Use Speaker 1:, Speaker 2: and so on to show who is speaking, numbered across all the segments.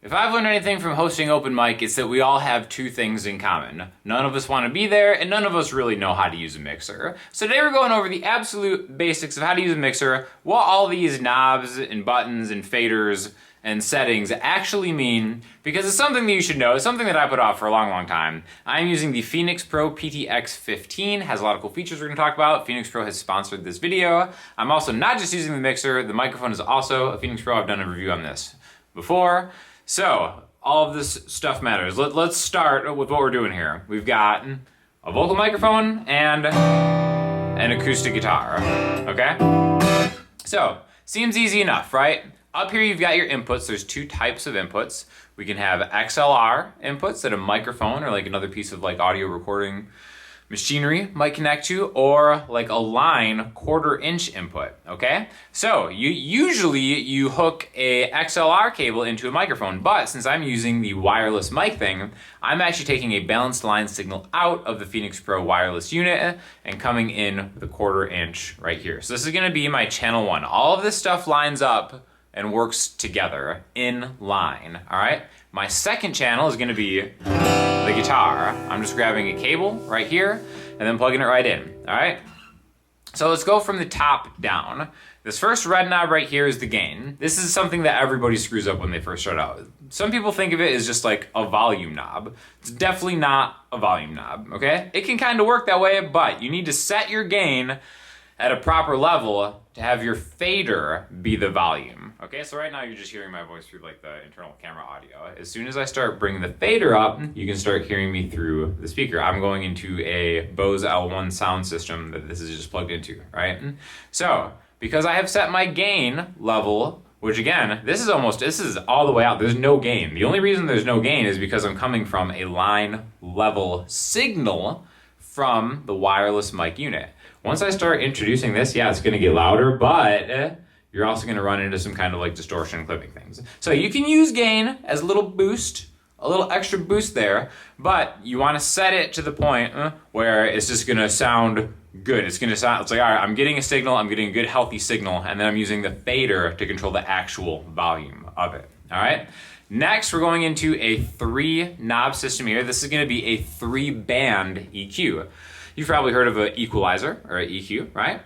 Speaker 1: If I've learned anything from hosting open mic, it's that we all have two things in common. None of us want to be there, and none of us really know how to use a mixer. So today we're going over the absolute basics of how to use a mixer, what all these knobs and buttons and faders and settings actually mean, because it's something that you should know. It's something that I put off for a long time. I'm using the Phoenix Pro PTX 15, has a lot of cool features we're gonna talk about. Phoenix Pro has sponsored this video. I'm also not just using the mixer, the microphone is also a Phoenix Pro. I've done a review on this before. So, all of this stuff matters. Let's start with what we're doing here. We've got a vocal microphone and an acoustic guitar, okay? So, seems easy enough, right? Up here you've got your inputs. There's two types of inputs. We can have XLR inputs that a microphone or like another piece of like audio recording machinery might connect to, or like a line 1/4 inch input, okay? So you hook a XLR cable into a microphone, but since I'm using the wireless mic thing, I'm actually taking a balanced line signal out of the Phoenix Pro wireless unit and coming in with a 1/4 inch right here. So this is gonna be my channel 1. All of this stuff lines up and works together in line, all right? My second channel is gonna be the guitar. I'm just grabbing a cable right here and then plugging it right in, all right? So let's go from the top down. This first red knob right here is the gain. This is something that everybody screws up when they first start out. Some people think of it as just like a volume knob. It's definitely not a volume knob, okay? It can kind of work that way, but you need to set your gain at a proper level to have your fader be the volume. Okay, so right now you're just hearing my voice through like the internal camera audio. As soon as I start bringing the fader up, you can start hearing me through the speaker. I'm going into a Bose L1 sound system that this is just plugged into, right? So, because I have set my gain level, which again, this is all the way out. There's no gain. The only reason there's no gain is because I'm coming from a line level signal from the wireless mic unit. Once I start introducing this, yeah, it's gonna get louder, but you're also gonna run into some kind of like distortion clipping things. So you can use gain as a little boost, a little extra boost there, but you wanna set it to the point where it's just gonna sound good. It's like, all right, I'm getting a signal, I'm getting a good healthy signal, and then I'm using the fader to control the actual volume of it, all right? Next, we're going into a 3 knob system here. This is gonna be a 3-band EQ. You've probably heard of an equalizer or an EQ, right?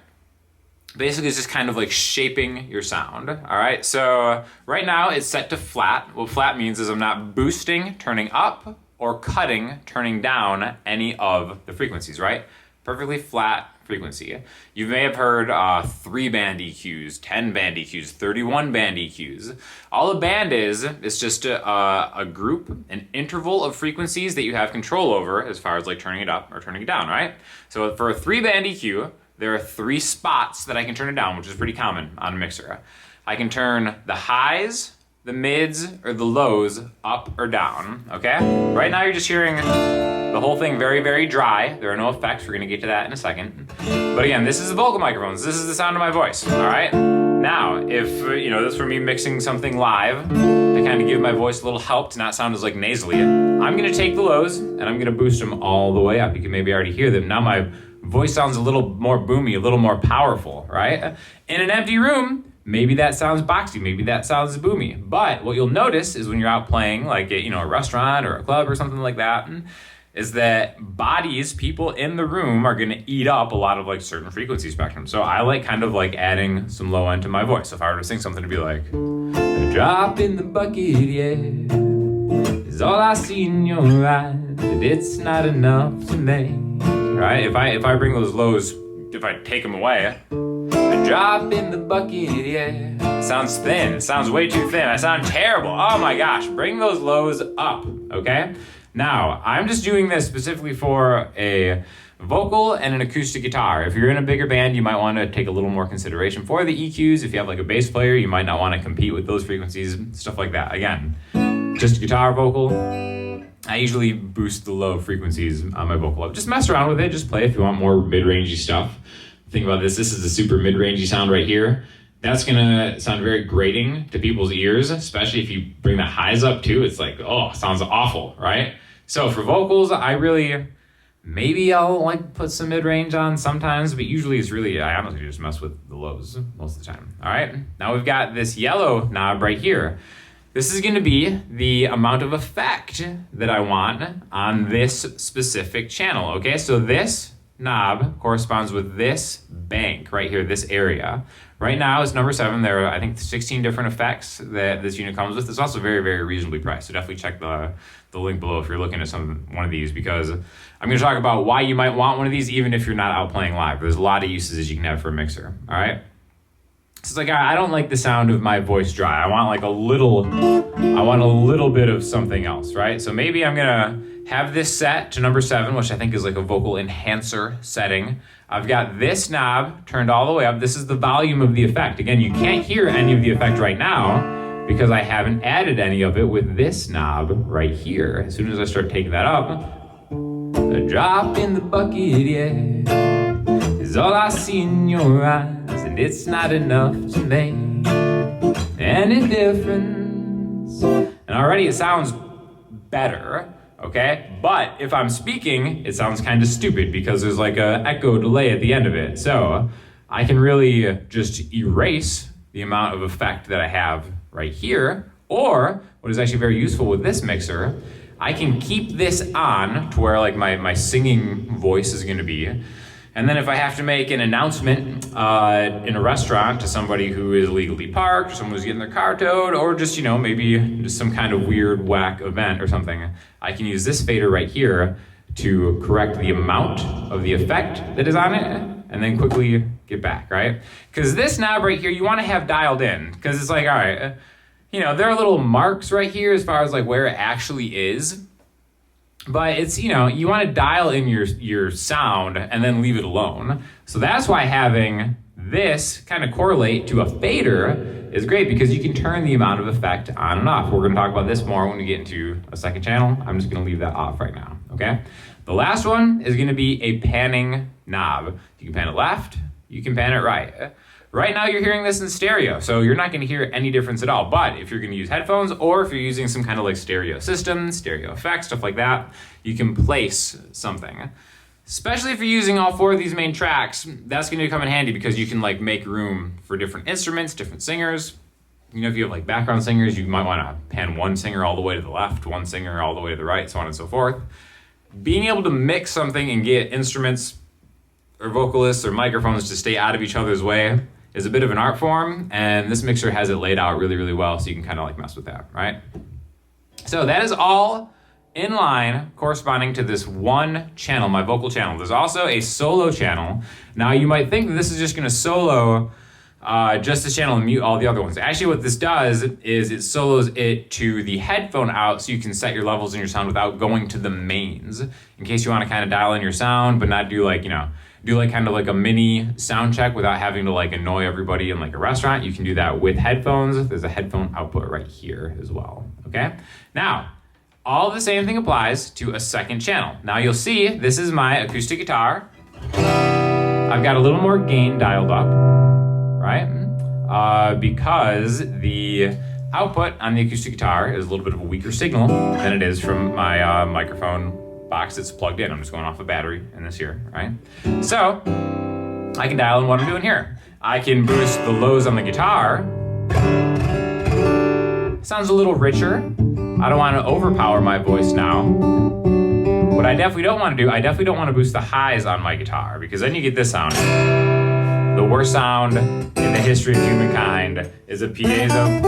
Speaker 1: Basically, it's just kind of like shaping your sound, all right? So right now it's set to flat. What flat means is I'm not boosting, turning up, or cutting, turning down any of the frequencies, right? Perfectly flat frequency. You may have heard 3-band EQs, 10-band EQs, 31-band EQs. All a band is just a group, an interval of frequencies that you have control over as far as like turning it up or turning it down, right? So for a 3-band EQ, there are 3 spots that I can turn it down, which is pretty common on a mixer. I can turn the highs, the mids, or the lows up or down, okay? Right now you're just hearing the whole thing very, very dry. There are no effects. We're gonna get to that in a second. But again, this is the vocal microphones. This is the sound of my voice, all right? Now, if, this is for me mixing something live to kind of give my voice a little help to not sound as like nasally, I'm gonna take the lows and I'm gonna boost them all the way up. You can maybe already hear them. Now my voice sounds a little more boomy, a little more powerful, right? In an empty room, maybe that sounds boxy, maybe that sounds boomy. But what you'll notice is when you're out playing like at, a restaurant or a club or something like that, is that bodies, people in the room are gonna eat up a lot of like certain frequency spectrum. So I like kind of like adding some low end to my voice. So if I were to sing something to be like, a drop in the bucket, yeah, is all I see in your eyes, but it's not enough to make, right? If I bring those lows, if I take them away, a drop in the bucket, yeah. It sounds thin, it sounds way too thin. I sound terrible, oh my gosh. Bring those lows up, okay? Now, I'm just doing this specifically for a vocal and an acoustic guitar. If you're in a bigger band, you might want to take a little more consideration for the EQs. If you have like a bass player, you might not want to compete with those frequencies, stuff like that. Again, just guitar, vocal. I usually boost the low frequencies on my vocal up. Just mess around with it, just play if you want more mid-rangey stuff. Think about this is a super mid-rangey sound right here. That's gonna sound very grating to people's ears, especially if you bring the highs up too. It's like, oh, sounds awful, right? So for vocals, maybe I'll like put some mid-range on sometimes, but usually it's really, I honestly just mess with the lows most of the time, all right? Now we've got this yellow knob right here. this is gonna be the amount of effect that I want on this specific channel, okay? So this knob corresponds with this bank right here, this area. Right now it's number 7. There are, I think, 16 different effects that this unit comes with. It's also very, very reasonably priced. So definitely check the link below if you're looking at one of these, because I'm gonna talk about why you might want one of these even if you're not out playing live. There's a lot of uses you can have for a mixer, all right? So it's like, I don't like the sound of my voice dry. I want a little bit of something else, right? So maybe I'm gonna have this set to number 7, which I think is like a vocal enhancer setting. I've got this knob turned all the way up. This is the volume of the effect. Again, you can't hear any of the effect right now because I haven't added any of it with this knob right here. As soon as I start taking that up, a drop in the bucket, yeah, is all I see in your eyes, and it's not enough to make any difference. And already it sounds better. Okay, but if I'm speaking, it sounds kind of stupid because there's like a echo delay at the end of it. So I can really just erase the amount of effect that I have right here, or what is actually very useful with this mixer, I can keep this on to where like my singing voice is gonna be. And then if I have to make an announcement in a restaurant to somebody who is illegally parked, or someone who's getting their car towed, or just, you know, maybe just some kind of weird whack event or something, I can use this fader right here to correct the amount of the effect that is on it, and then quickly get back, right? Because this knob right here, you want to have dialed in, because it's like, all right, you know, there are little marks right here as far as like where it actually is. But it's, you know, you want to dial in your sound and then leave it alone. So that's why having this kind of correlate to a fader is great, because you can turn the amount of effect on and off. We're going to talk about this more when we get into a second channel. I'm just going to leave that off right now, okay? The last one is going to be a panning knob. You can pan it left, you can pan it right. Right now you're hearing this in stereo, so you're not going to hear any difference at all. But if you're going to use headphones, or if you're using some kind of like stereo system, stereo effects, stuff like that, you can place something. Especially if you're using all 4 of these main tracks, that's going to come in handy because you can like make room for different instruments, different singers. You know, if you have like background singers, you might want to pan one singer all the way to the left, one singer all the way to the right, so on and so forth. Being able to mix something and get instruments or vocalists or microphones to stay out of each other's way is a bit of an art form, and this mixer has it laid out really, really well, so you can kind of like mess with that, right? So that is all in line corresponding to this one channel, my vocal channel. There's also a solo channel. Now you might think that this is just gonna solo just this channel and mute all the other ones. Actually what this does is it solos it to the headphone out, so you can set your levels in your sound without going to the mains, in case you wanna kind of dial in your sound, but not do like, you know, do like kind of like a mini sound check without having to like annoy everybody in like a restaurant. You can do that with headphones. There's a headphone output right here as well, okay? Now, all the same thing applies to a second channel. Now you'll see, this is my acoustic guitar. I've got a little more gain dialed up, right? Because the output on the acoustic guitar is a little bit of a weaker signal than it is from my microphone box that's plugged in. I'm just going off a battery in this here, right? So I can dial in what I'm doing here. I can boost the lows on the guitar. Sounds a little richer. I don't want to overpower my voice now. What I definitely don't want to do, I definitely don't want to boost the highs on my guitar, because then you get this sound. The worst sound in the history of humankind is a piezo.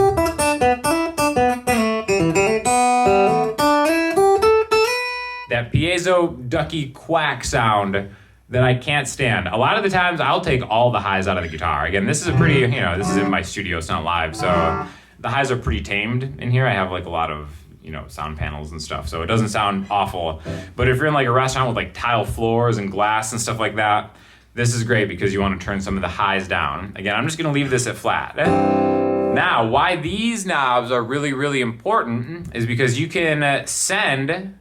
Speaker 1: That piezo ducky quack sound that I can't stand. A lot of the times I'll take all the highs out of the guitar. Again, this is a pretty, you know, this is in my studio, it's not live, so the highs are pretty tamed in here. I have like a lot of, you know, sound panels and stuff, so it doesn't sound awful. But if you're in like a restaurant with like tile floors and glass and stuff like that, this is great because you want to turn some of the highs down. Again, I'm just gonna leave this at flat. Now, why these knobs are really, really important is because you can send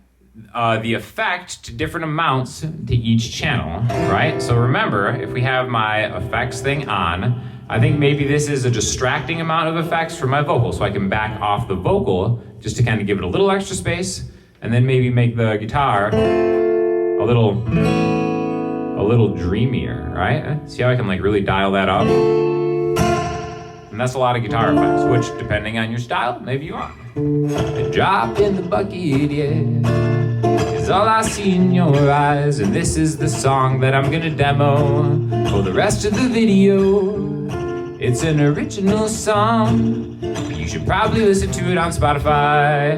Speaker 1: the effect to different amounts to each channel, right? So remember, if we have my effects thing on, I think maybe this is a distracting amount of effects for my vocal, so I can back off the vocal just to kind of give it a little extra space, and then maybe make the guitar a little dreamier, right? See how I can like really dial that up? And that's a lot of guitar effects, which, depending on your style, maybe you want. A drop in the bucket, yeah, is all I see in your eyes. And this is the song that I'm gonna demo for the rest of the video. It's an original song, but you should probably listen to it on Spotify.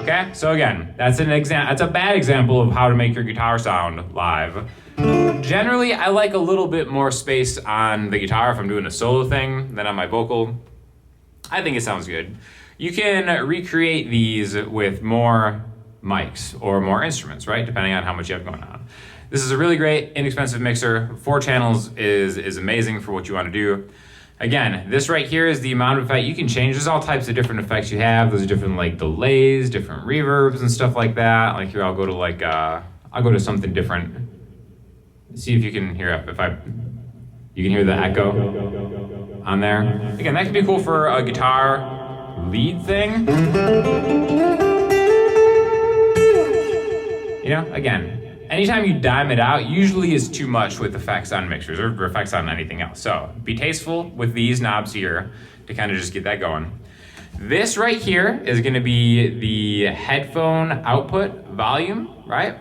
Speaker 1: Okay, so again, that's a bad example of how to make your guitar sound live. Generally, I like a little bit more space on the guitar if I'm doing a solo thing than on my vocal. I think it sounds good. You can recreate these with more mics or more instruments, right? Depending on how much you have going on. This is a really great, inexpensive mixer. 4 channels is amazing for what you want to do. Again, this right here is the amount of effect you can change. There's all types of different effects you have. There's different like delays, different reverbs and stuff like that. Like here, I'll go to like, I'll go to something different. See if you can hear it. You can hear the echo on there. Again, that could be cool for a guitar lead thing. You know, again, anytime you dime it out, usually is too much with effects on mixers or effects on anything else. So be tasteful with these knobs here to kind of just get that going. This right here is gonna be the headphone output volume, right?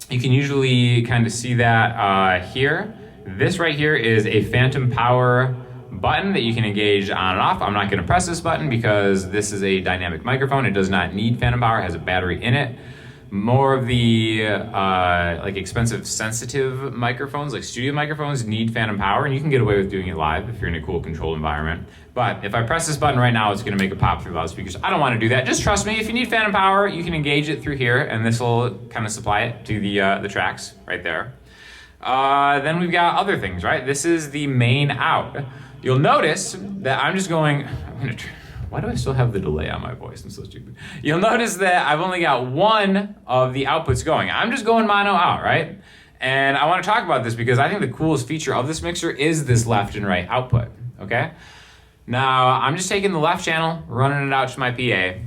Speaker 1: You can usually kind of see that here. This right here is a phantom power button that you can engage on and off. I'm not gonna press this button because this is a dynamic microphone. It does not need phantom power, it has a battery in it. More of the like expensive sensitive microphones, like studio microphones, need phantom power, and you can get away with doing it live if you're in a cool controlled environment. But if I press this button right now, it's gonna make a pop through loudspeakers. I don't wanna do that. Just trust me, if you need phantom power, you can engage it through here, and this will kind of supply it to the tracks right there. Then we've got other things, right? This is the main out. You'll notice that I'm just going, why do I still have the delay on my voice? I'm so stupid. You'll notice that I've only got one of the outputs going. I'm just going mono out, right? And I want to talk about this because I think the coolest feature of this mixer is this left and right output, okay? Now, I'm just taking the left channel, running it out to my PA.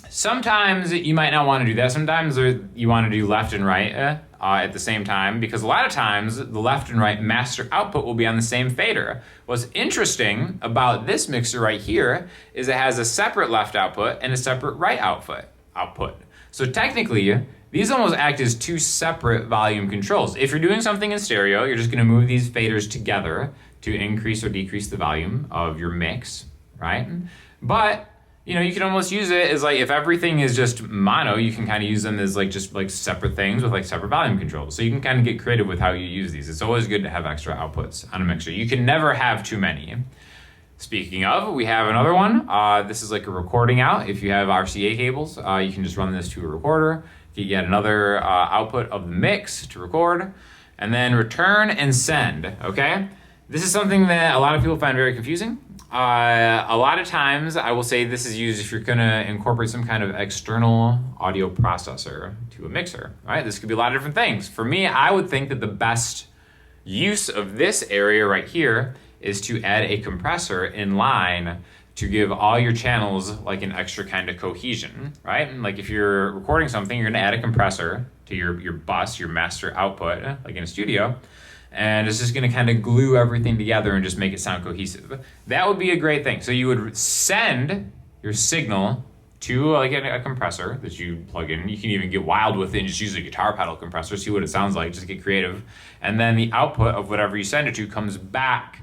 Speaker 1: Sometimes you might not want to do that. Sometimes you want to do left and right at the same time, because a lot of times the left and right master output will be on the same fader. What's interesting about this mixer right here is it has a separate left output and a separate right output. So technically, these almost act as 2 separate volume controls. If you're doing something in stereo, you're just gonna move these faders together to increase or decrease the volume of your mix, right? But you know, you can almost use it as like, if everything is just mono, you can kind of use them as like just like separate things with like separate volume controls. So you can kind of get creative with how you use these. It's always good to have extra outputs on a mixer. You can never have too many. Speaking of, we have another one. This is like a recording out. If you have RCA cables, you can just run this to a recorder. You get another output of the mix to record, and then return and send, okay? This is something that a lot of people find very confusing. A lot of times I will say this is used if you're gonna incorporate some kind of external audio processor to a mixer, right? This could be a lot of different things. For me, I would think that the best use of this area right here is to add a compressor in line to give all your channels like an extra kind of cohesion, right? And like if you're recording something, you're gonna add a compressor to your bus, your master output, like in a studio, and it's just gonna kind of glue everything together and just make it sound cohesive. That would be a great thing. So you would send your signal to like a compressor that you plug in. You can even get wild with it and just use a guitar pedal compressor, see what it sounds like, just get creative. And then the output of whatever you send it to comes back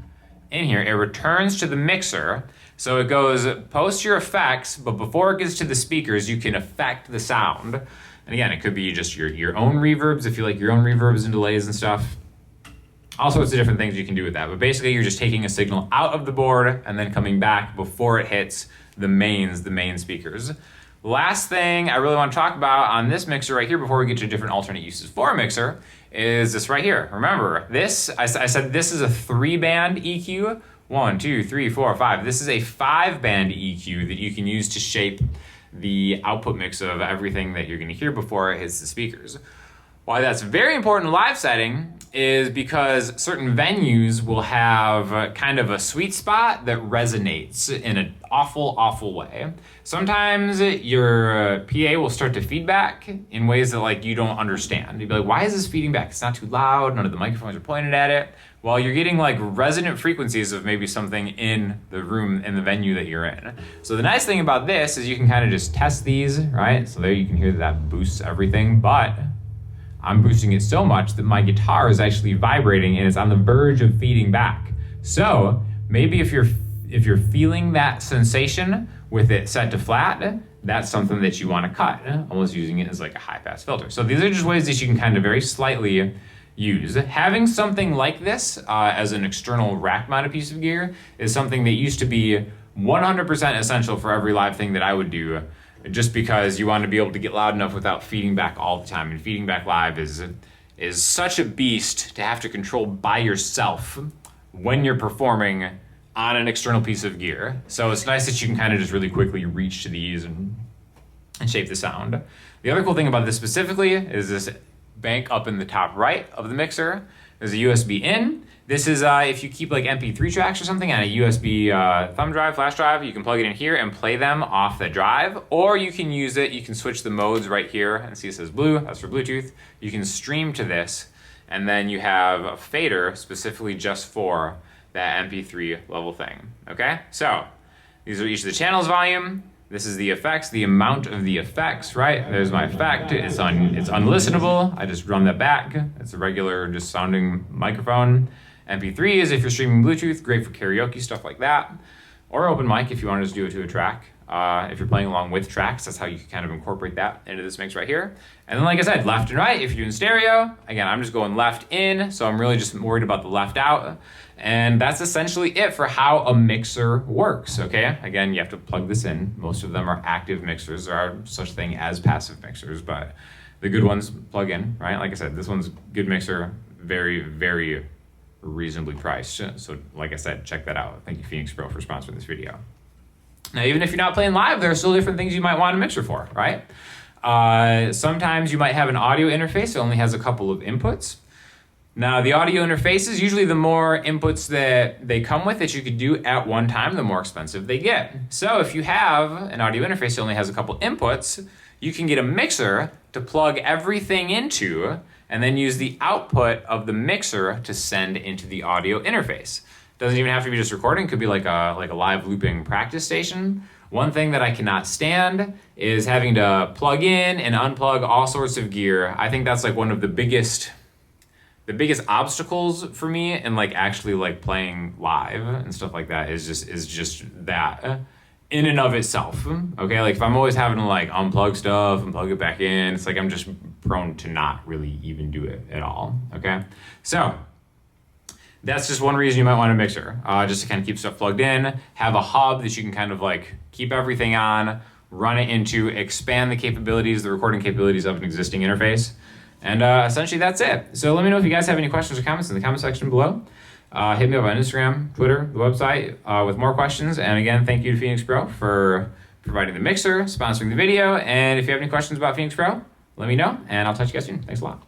Speaker 1: in here. It returns to the mixer. So it goes post your effects, but before it gets to the speakers, you can affect the sound. And again, it could be just your own reverbs, if you like your own reverbs and delays and stuff. All sorts of different things you can do with that. But basically, you're just taking a signal out of the board and then coming back before it hits the main speakers. Last thing I really want to talk about on this mixer right here before we get to different alternate uses for a mixer is this right here. Remember, this, I said this is a 3-band EQ. 1, 2, 3, 4, 5. This is a 5-band EQ that you can use to shape the output mix of everything that you're going to hear before it hits the speakers. Why that's very important in live setting is because certain venues will have kind of a sweet spot that resonates in an awful way. Sometimes your PA will start to feedback in ways that like you don't understand. You'd be like, why is this feeding back? It's not too loud, none of the microphones are pointed at it. Well, you're getting like resonant frequencies of maybe something in the room, in the venue that you're in. So the nice thing about this is you can kind of just test these, right? So there you can hear that boosts everything, but I'm boosting it so much that my guitar is actually vibrating and it's on the verge of feeding back. So maybe if you're feeling that sensation with it set to flat, that's something that you want to cut, almost using it as like a high pass filter. So these are just ways that you can kind of very slightly use. Having something like this as an external rack mounted piece of gear is something that used to be 100% essential for every live thing that I would do, just because you want to be able to get loud enough without feeding back all the time. And feeding back live is such a beast to have to control by yourself when you're performing on an external piece of gear. So it's nice that you can kind of just really quickly reach to these and shape the sound. The other cool thing about this specifically is this bank up in the top right of the mixer. There's a USB in. This is if you keep like MP3 tracks or something on a USB thumb drive, flash drive, you can plug it in here and play them off the drive, or you can use it, you can switch the modes right here, and see it says blue, that's for Bluetooth. You can stream to this, and then you have a fader specifically just for that MP3 level thing, okay? So, these are each of the channels volume. This is the effects, the amount of the effects, right? There's my effect, it's unlistenable. I just run that back. It's a regular just sounding microphone. MP3 is if you're streaming Bluetooth, great for karaoke, stuff like that. Or open mic if you want to just do it to a track. If you're playing along with tracks, that's how you can kind of incorporate that into this mix right here. And then like I said, left and right, if you're doing stereo, again, I'm just going left in, so I'm really just worried about the left out. And that's essentially it for how a mixer works, okay? Again, you have to plug this in. Most of them are active mixers. There are such thing as passive mixers, but the good ones plug in, right? Like I said, this one's good mixer, very reasonably priced. So like I said, check that out. Thank you Phoenix Pro for sponsoring this video. Now, even if you're not playing live, there are still different things you might want a mixer for, right? Sometimes you might have an audio interface that only has a couple of inputs. Now, the audio interfaces, usually the more inputs that they come with that you could do at one time, the more expensive they get. So if you have an audio interface that only has a couple inputs, you can get a mixer to plug everything into and then use the output of the mixer to send into the audio interface. Doesn't even have to be just recording, it could be like a live looping practice station. One thing that I cannot stand is having to plug in and unplug all sorts of gear. I think that's like one of the biggest obstacles for me in like actually like playing live and stuff like that is just that in and of itself. Okay, like if I'm always having to like unplug stuff and plug it back in, it's like I'm just prone to not really even do it at all. Okay, so that's just one reason you might want a mixer, just to kind of keep stuff plugged in, have a hub that you can kind of like keep everything on, run it into, expand the capabilities, the recording capabilities of an existing interface. And essentially that's it. So let me know if you guys have any questions or comments in the comment section below. Hit me up on Instagram, Twitter, the website with more questions. And again, thank you to Phoenix Pro for providing the mixer, sponsoring the video. And if you have any questions about Phoenix Pro, let me know and I'll touch you guys soon. Thanks a lot.